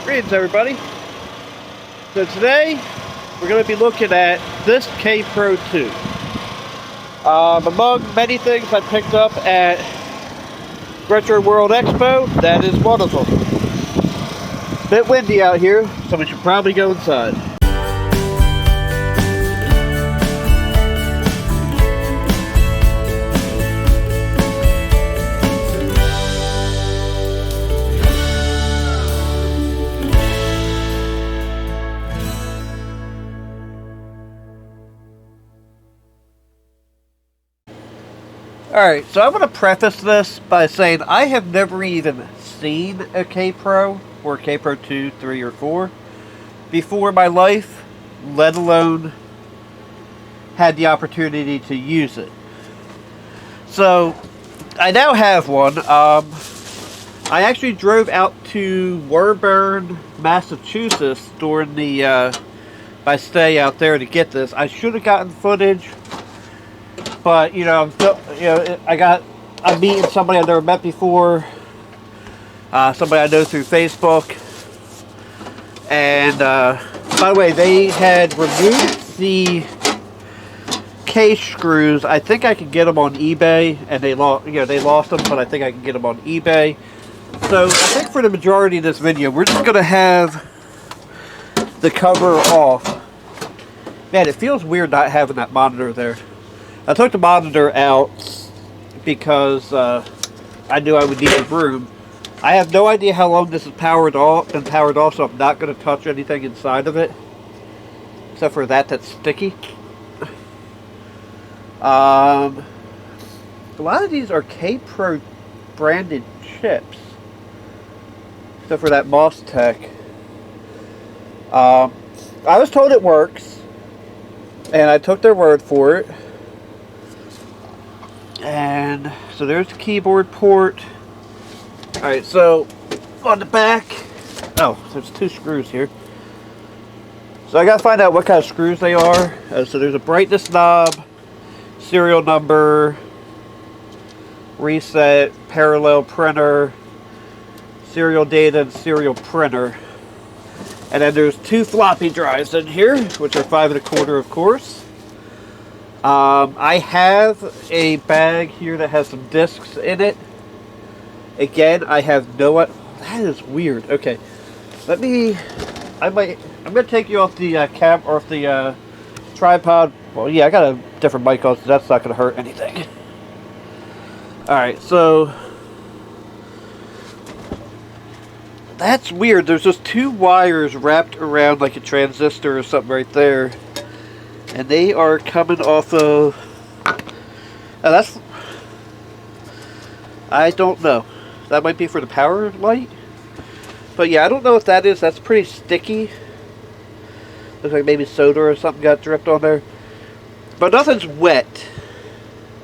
Greetings, everybody. So today we're going to be looking at this Kaypro 2. Among many things I picked up at Retro World Expo, that is one of them. Bit windy out here, so we should probably go inside. Alright, so I'm going to preface this by saying I have never even seen a Kaypro or Kaypro 2, 3, or 4 before in my life, let alone had the opportunity to use it. So, I now have one. I actually drove out to Woburn, Massachusetts during my stay out there to get this. I should have gotten footage. But, I'm meeting somebody I've never met before. Somebody I know through Facebook. And, by the way, they had removed the case screws. I think I could get them on eBay. And they lost them, but I think I can get them on eBay. So, I think for the majority of this video, we're just going to have the cover off. Man, it feels weird not having that monitor there. I took the monitor out because I knew I would need the room. I have no idea how long this is powered off, so I'm not going to touch anything inside of it. Except for that's sticky. A lot of these are Kaypro branded chips. Except for that Moss Tech. I was told it works. And I took their word for it. And so there's the keyboard port. Alright, so on the back, there's two screws here. So I gotta find out what kind of screws they are. So there's a brightness knob, serial number, reset, parallel printer, serial data, and serial printer. And then there's two floppy drives in here, which are 5 1/4, of course. I have a bag here that has some discs in it. Again, I have no... That is weird. Okay, I'm gonna take you off the tripod. Well, yeah, I got a different mic on, so that's not gonna hurt anything. Alright, so that's weird. There's just two wires wrapped around like a transistor or something right there. And they are coming off of... I don't know. That might be for the power light. But yeah, I don't know what that is. That's pretty sticky. Looks like maybe soda or something got dripped on there. But nothing's wet.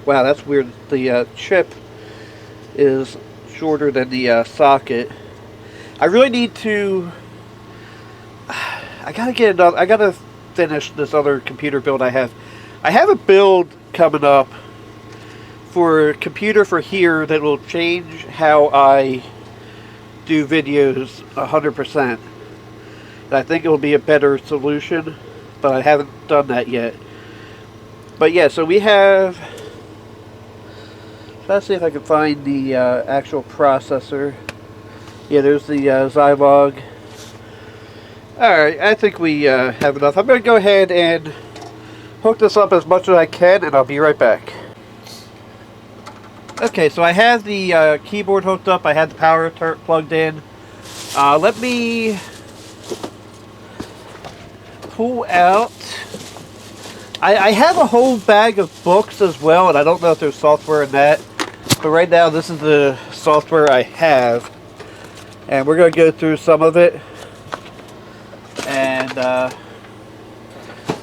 Wow, that's weird. The chip is shorter than the socket. I really need to... I gotta finish this other computer build I have. I have a build coming up for a computer for here that will change how I do videos 100%. And I think it will be a better solution, but I haven't done that yet. But yeah, so we have... Let's see if I can find the actual processor. Yeah, there's the Zilog. Alright, I think we have enough. I'm going to go ahead and hook this up as much as I can, and I'll be right back. Okay, so I have the keyboard hooked up. I had the power plugged in. Let me pull out... I have a whole bag of books as well, and I don't know if there's software in that. But right now, this is the software I have. And we're going to go through some of it. And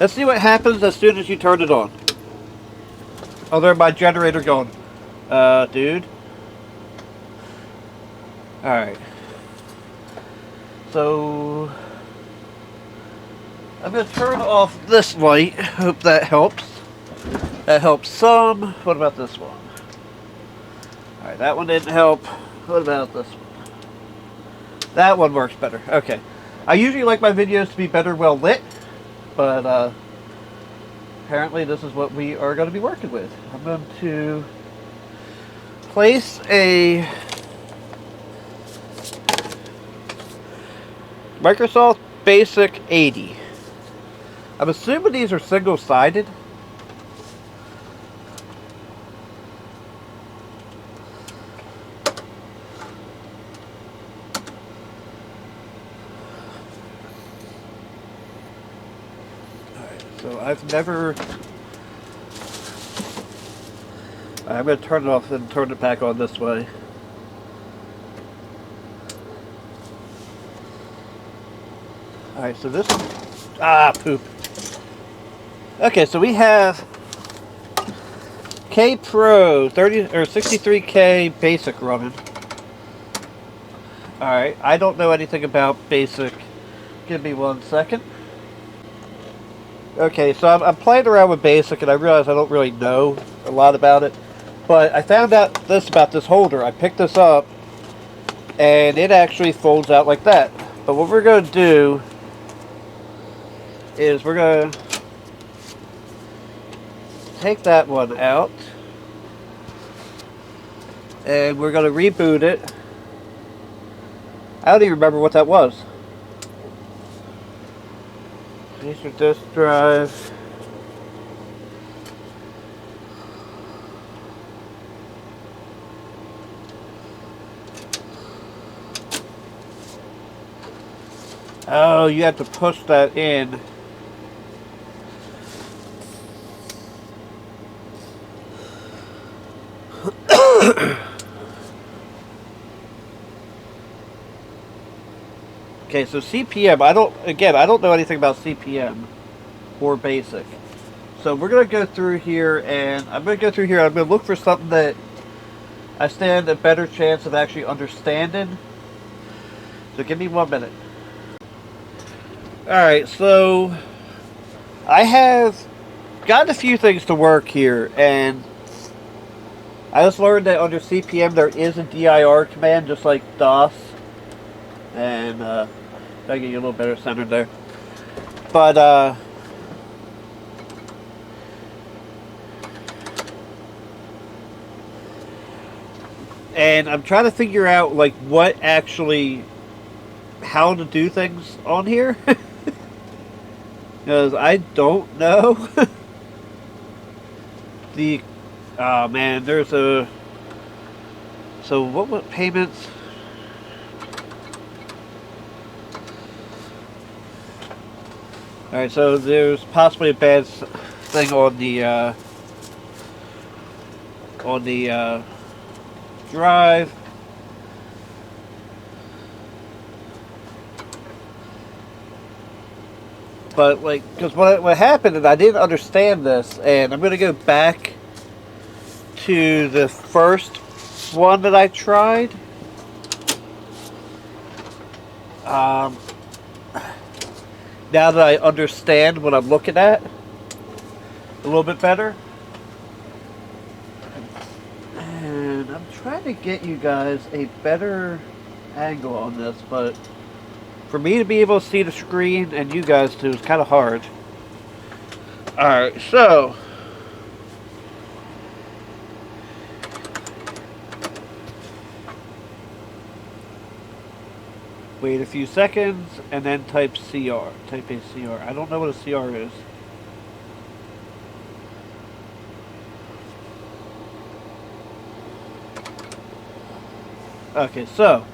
let's see what happens as soon as you turn it on. Oh, there's my generator going. Dude. Alright. So I'm going to turn off this light. Hope that helps. That helps some. What about this one? Alright, that one didn't help. What about this one? That one works better. Okay. I usually like my videos to be better well lit, but apparently this is what we are going to be working with. I'm going to place a Microsoft Basic 80. I'm assuming these are single-sided. So I'm going to turn it off and turn it back on this way. Alright, so this is... poop. Okay, so we have Kaypro 30 or 63K Basic running. Alright, I don't know anything about Basic. Give me 1 second. Okay, so I'm playing around with Basic, and I realize I don't really know a lot about it. But I found out this about this holder. I picked this up, and it actually folds out like that. But what we're going to do is we're going to take that one out, and we're going to reboot it. I don't even remember what that was. Laser disk drive. Oh, you have to push that in. Okay, so CPM, I don't know anything about CPM or Basic. So we're going to go through here, and I'm going to look for something that I stand a better chance of actually understanding. So give me 1 minute. Alright, so I have got a few things to work here, and I just learned that under CPM there is a DIR command, just like DOS. And I'll get you a little better centered there. But and I'm trying to figure out like what actually, how to do things on here. Because I don't know. Man, there's a... So what payments? Alright, so there's possibly a bad thing on the drive. But like, because what happened, and I didn't understand this, and I'm going to go back to the first one that I tried. Now that I understand what I'm looking at a little bit better. And I'm trying to get you guys a better angle on this, but for me to be able to see the screen and you guys too is kind of hard. Alright, so wait a few seconds and then type CR. Type a CR. I don't know what a CR is. Okay, so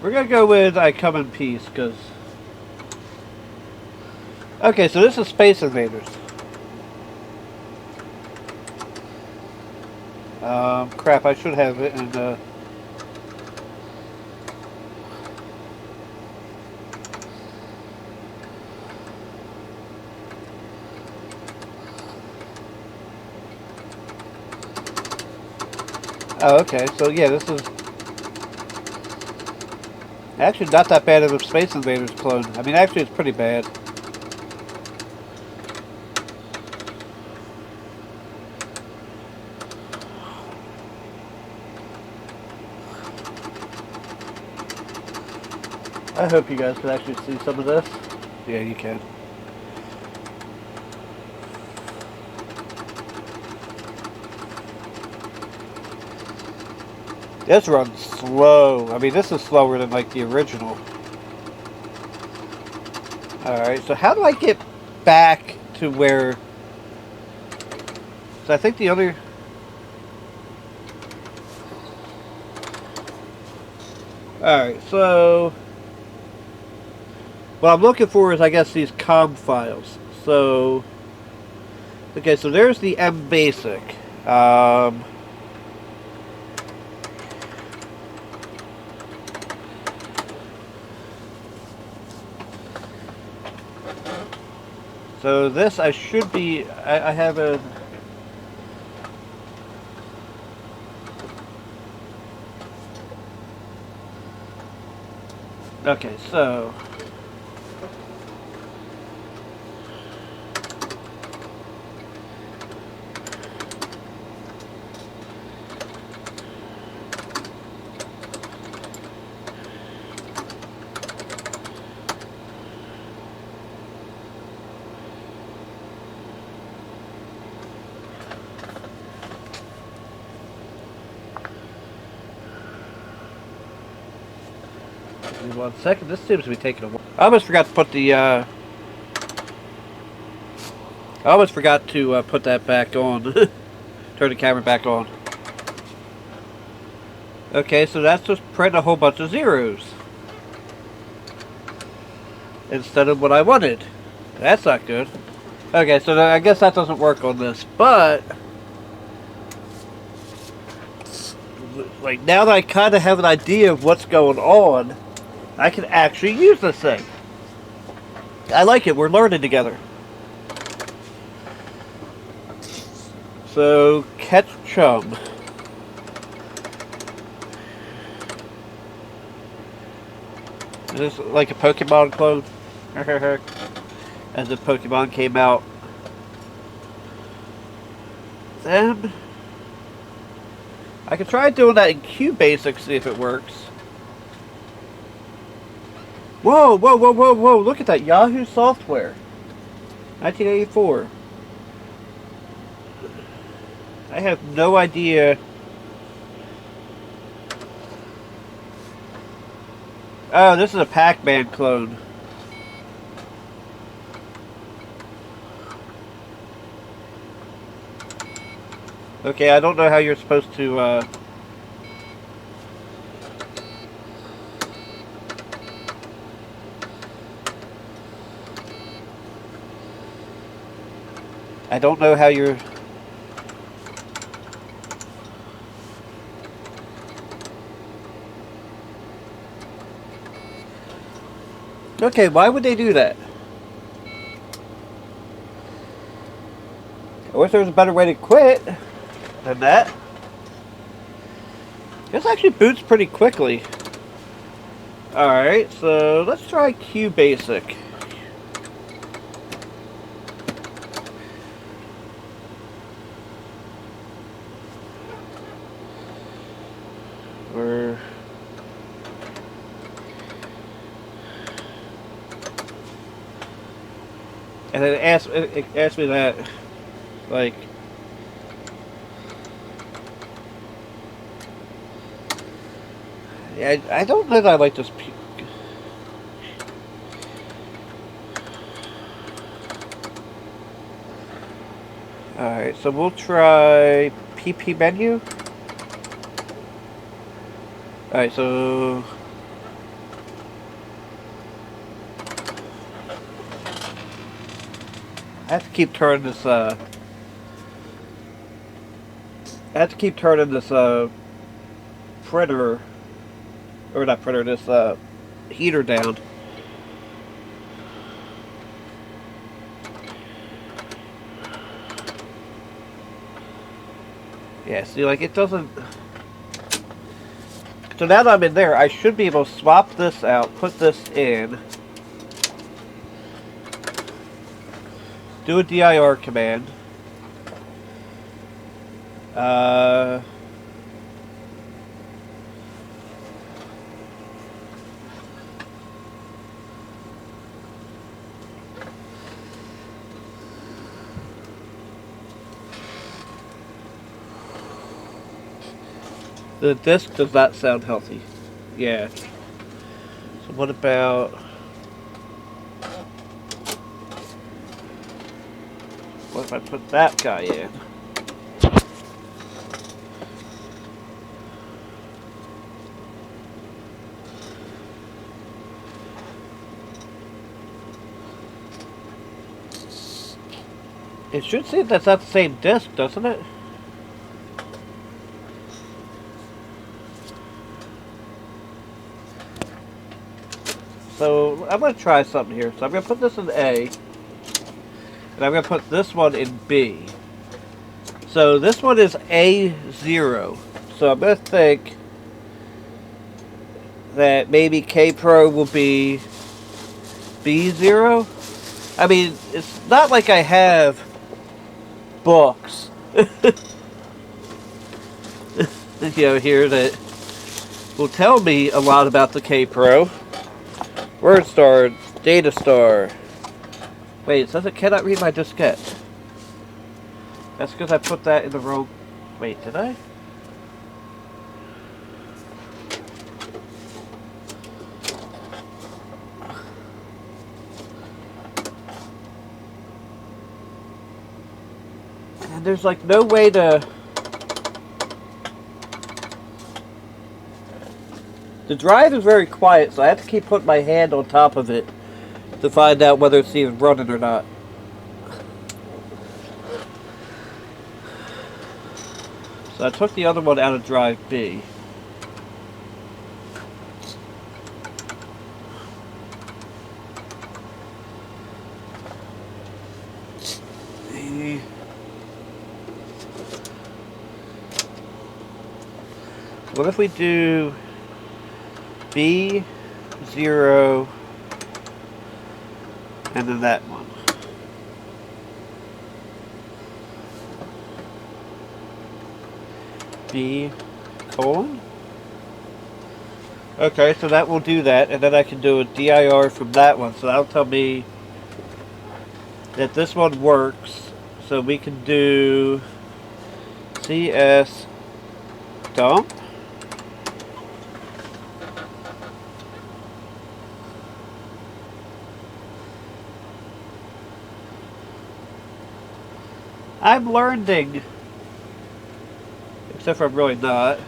we're gonna go with I Come in Peace, because okay, so this is Space Invaders. Crap, I should have it in oh, okay, so yeah, this is actually not that bad of a Space Invaders clone. I mean, actually, it's pretty bad. I hope you guys can actually see some of this. Yeah, you can. This runs slow. I mean, this is slower than like the original. Alright, so how do I get back to where... So I think the other... Alright, so... What I'm looking for is, I guess, these COM files. So... Okay, so there's the mbasic. So this I should be... I have a... Okay, so... Give me 1 second. This seems to be taking a while. I almost forgot to put the, I almost forgot to put that back on. Turn the camera back on. Okay, so that's just printing a whole bunch of zeros. Instead of what I wanted. That's not good. Okay, so I guess that doesn't work on this, but... Like, now that I kind of have an idea of what's going on, I can actually use this thing. I like it. We're learning together. So, catch chum. Is this like a Pokemon clone? As the Pokemon came out. Then I can try doing that in QBasic, see if it works. Whoa, whoa, whoa, whoa, whoa, look at that. Yahoo Software. 1984. I have no idea. Oh, this is a Pac-Man clone. Okay, I don't know how you're supposed to, I don't know how you're... Okay, why would they do that? I wish there was a better way to quit than that. This actually boots pretty quickly. Alright, so let's try QBasic. And then it asked me that, like, yeah, I don't know that I like this. Alright, so we'll try PP menu. Alright, so... I have to keep turning this, I have to keep turning this, printer, or not printer, this, heater down. Yeah, see, like, it doesn't... So now that I'm in there, I should be able to swap this out, put this in, do a dir command, The disc does not sound healthy. Yeah. So what about... what if I put that guy in? It should say that's not the same disc, doesn't it? So I'm going to try something here. So I'm going to put this in A. And I'm going to put this one in B. So this one is A0. So I'm going to think that maybe Kaypro will be B0. I mean, it's not like I have books, here that will tell me a lot about the Kaypro. Word star, data star. Wait, it says it cannot read my diskette. That's because I put that in the wrong... wait, did I? And there's like no way to... the drive is very quiet, so I have to keep putting my hand on top of it to find out whether it's even running or not. So I took the other one out of drive B. What if we do B0 and then that one? B colon? Okay, so that will do that, and then I can do a DIR from that one, so that'll tell me that this one works. So we can do CS dump. I'm learning. Except for I'm really not.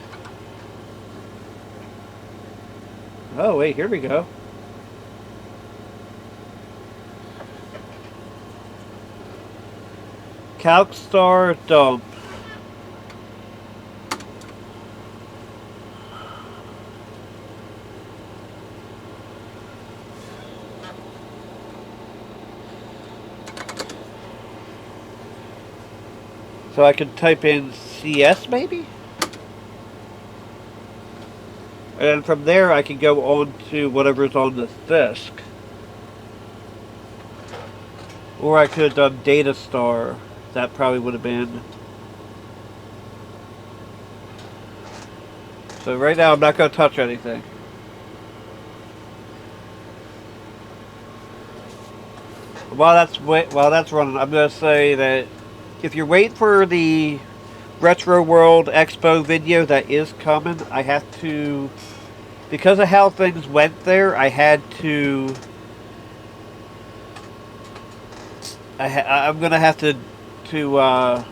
Oh wait, here we go. Calc star dump. So I could type in CS maybe? And from there I can go on to whatever's on this disk. Or I could have done data star. That probably would have been. So right now I'm not going to touch anything. While that's running, I'm going to say that if you're waiting for the Retro World Expo video that is coming, I have to, because of how things went there, I had to, I'm going to have to do a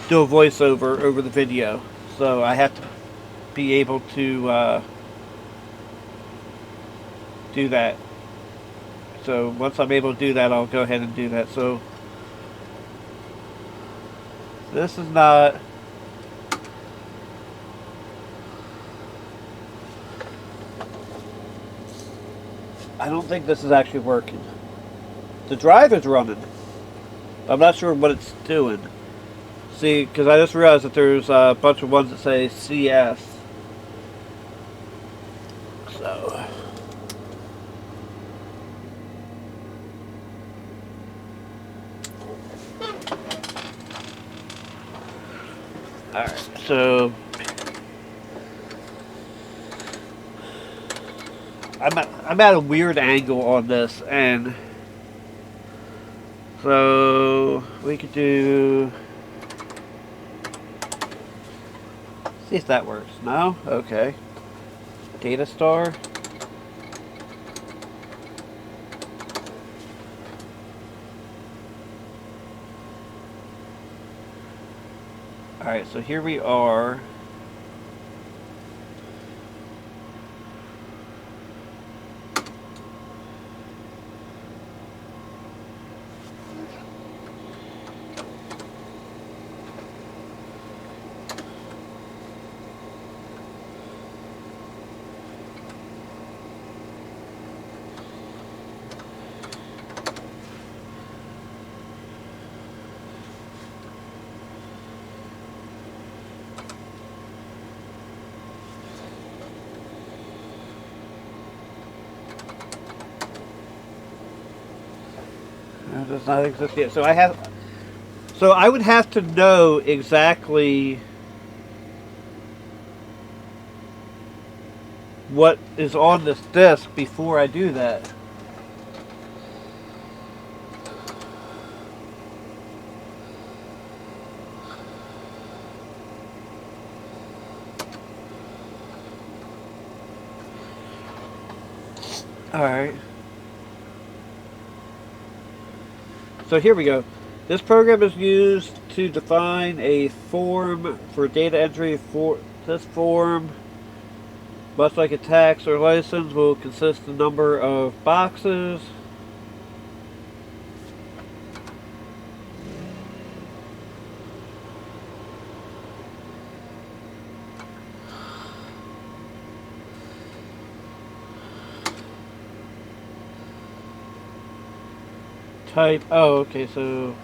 voiceover over the video. So I have to be able to do that. So once I'm able to do that, I'll go ahead and do that. So this is not... I don't think this is actually working. The drive is running. I'm not sure what it's doing. See, because I just realized that there's a bunch of ones that say CS. So... Alright, so... I'm at a weird angle on this, and... So... we could do... See if that works. No? Okay. Data star. Alright, so here we are. It does not exist yet. So I would have to know exactly what is on this disk before I do that. Alright. So here we go. This program is used to define a form for data entry. For this form, much like a tax or license, will consist of a number of boxes. Type, oh, okay, so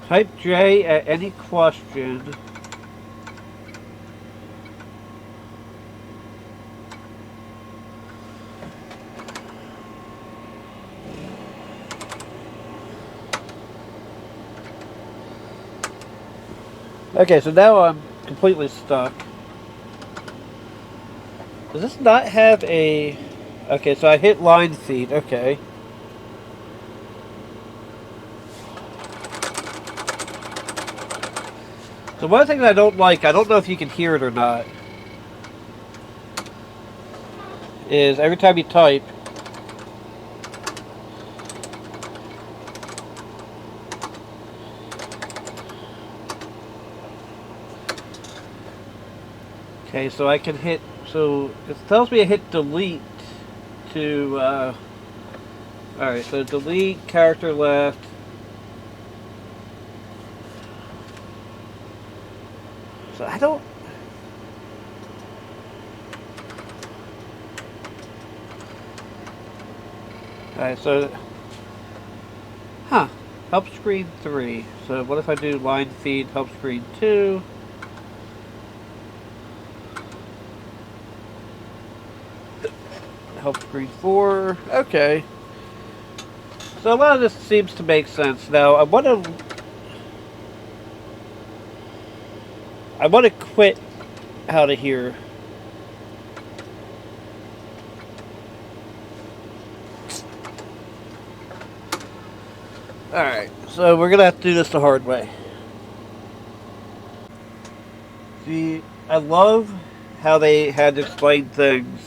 type J at any question. Okay, so now I'm completely stuck. Does this not have a... Okay, so I hit line feed, okay. So one thing I don't like, I don't know if you can hear it or not, is every time you type, okay, so I can hit, so it tells me to hit delete to, alright, so delete, character left. So I don't, alright, so, help screen 3. So what if I do line feed, help screen 2? Help screen 4. Okay. So a lot of this seems to make sense. Now I want to quit out of here. Alright, so we're gonna have to do this the hard way. See, I love how they had to explain things.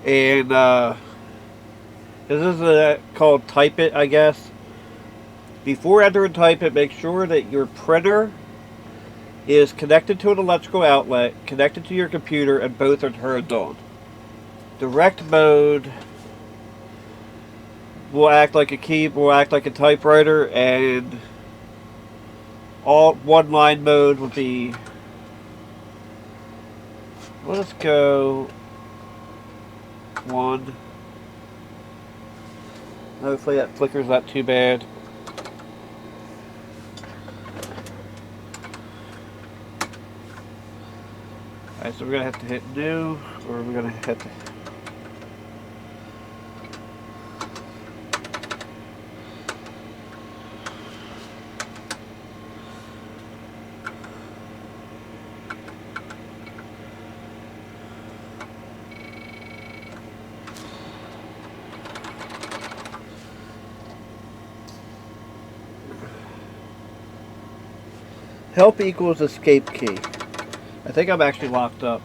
And this is called Type It, I guess. Before entering Type It, make sure that your printer is connected to an electrical outlet, connected to your computer, and both are turned on. Direct mode will act like a keyboard, will act like a typewriter, and all one line mode would be, let's go 1. Hopefully that flicker's not too bad. Alright, so we're gonna have to hit new, or we're gonna have to... Help equals escape key. I think I'm actually locked up.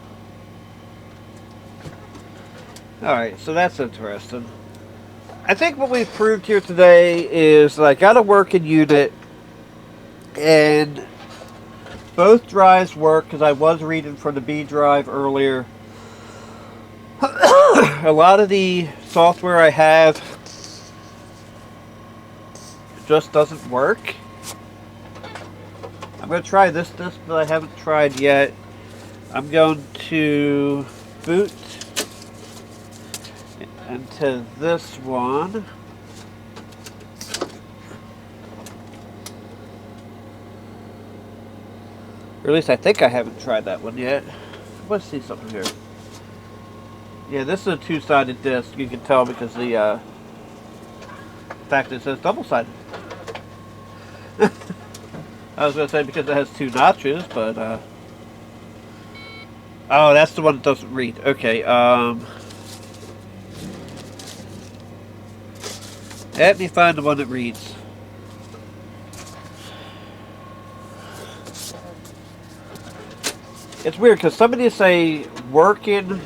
Alright, so that's interesting. I think what we've proved here today is that I got a working unit, and both drives work because I was reading from the B drive earlier. A lot of the software I have just doesn't work. I'm going to try this disc that I haven't tried yet. I'm going to boot into this one. Or at least I think I haven't tried that one yet. Let's see something here. Yeah, this is a two-sided disc. You can tell because the fact that it says double-sided. I was going to say because it has two notches, but oh, that's the one that doesn't read. Okay, let me find the one that reads. It's weird because some of these say working.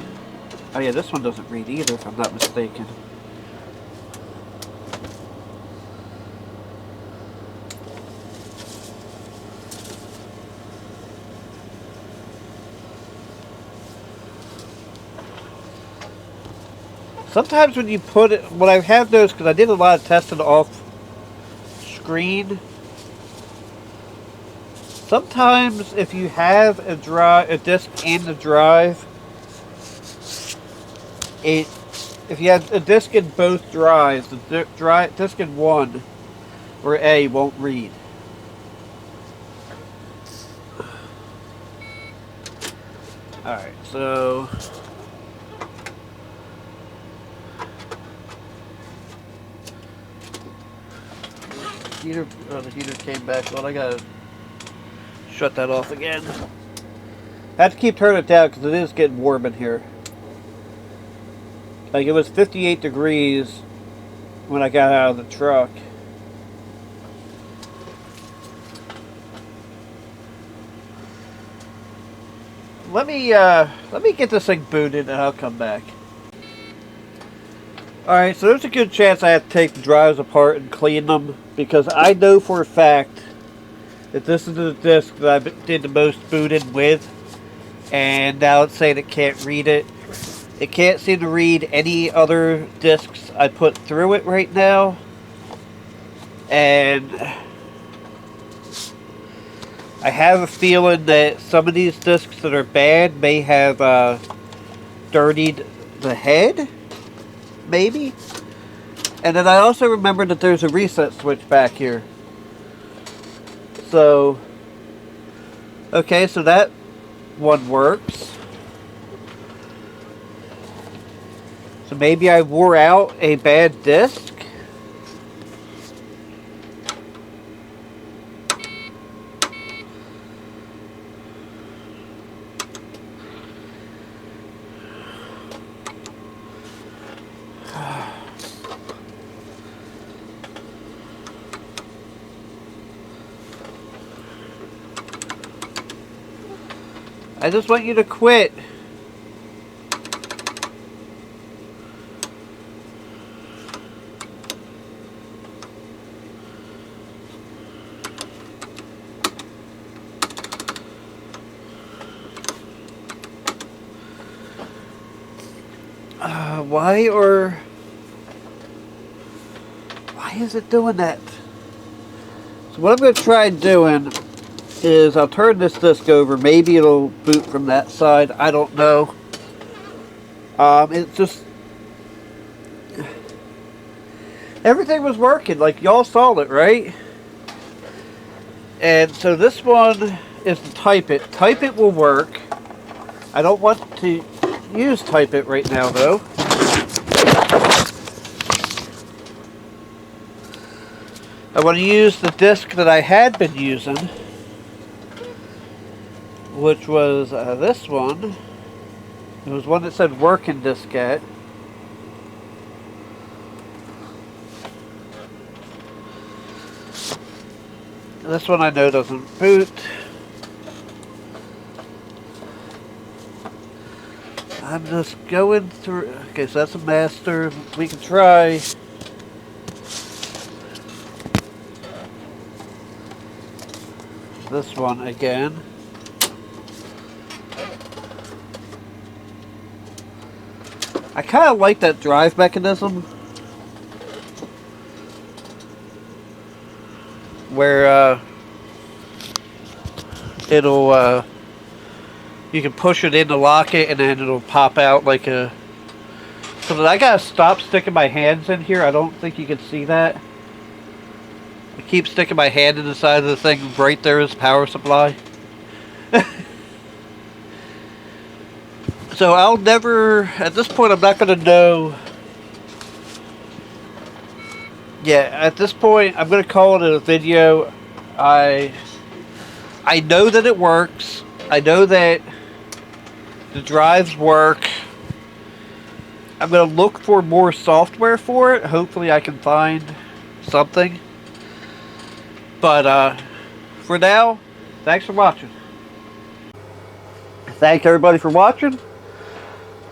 Oh yeah, this one doesn't read either if I'm not mistaken. Sometimes when you put it, what I have noticed, because I did a lot of testing off screen, sometimes if you have a disc in the drive, if you have a disc in both drives, the disc in one or A won't read. Alright, so the heater came back on. I gotta shut that off again. I have to keep turning it down because it is getting warm in here. Like, it was 58 degrees when I got out of the truck. Let me get this thing booted and I'll come back. Alright, so there's a good chance I have to take the drives apart and clean them, because I know for a fact that this is the disc that I did the most booting with, and now it's saying it can't read it. It can't seem to read any other discs I put through it right now, and I have a feeling that some of these discs that are bad may have dirtied the head. Maybe. And then I also remember that there's a reset switch back here. So, okay, so that one works. So maybe I wore out a bad disc. I just want you to quit. Why is it doing that? So what I'm going to try doing is I'll turn this disc over. Maybe it'll boot from that side. I don't know. It's just everything was working. Like y'all saw it, right? And so this one is to type it. Type it will work. I don't want to use type it right now though. I want to use the disc that I had been using, which was this one. It was one that said working diskette. This one I know doesn't boot. I'm just going through. Okay, so that's a master. We can try. This one again. I kind of like that drive mechanism where it'll you can push it in to lock it and then it'll pop out like a. So I gotta stop sticking my hands in here. I don't think you can see that. I keep sticking my hand in the side of the thing. Right there is power supply. So I'll never, at this point I'm not going to know. Yeah, at this point I'm going to call it a video. I know that it works. I know that the drives work. I'm going to look for more software for it. Hopefully I can find something. But for now, thanks for watching. Thank everybody for watching.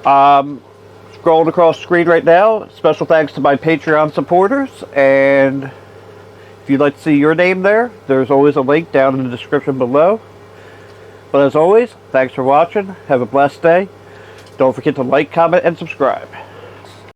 Scrolling across the screen right now, special thanks to my Patreon supporters, and if you'd like to see your name there, there's always a link down in the description below. But as always, thanks for watching, have a blessed day, don't forget to like, comment, and subscribe.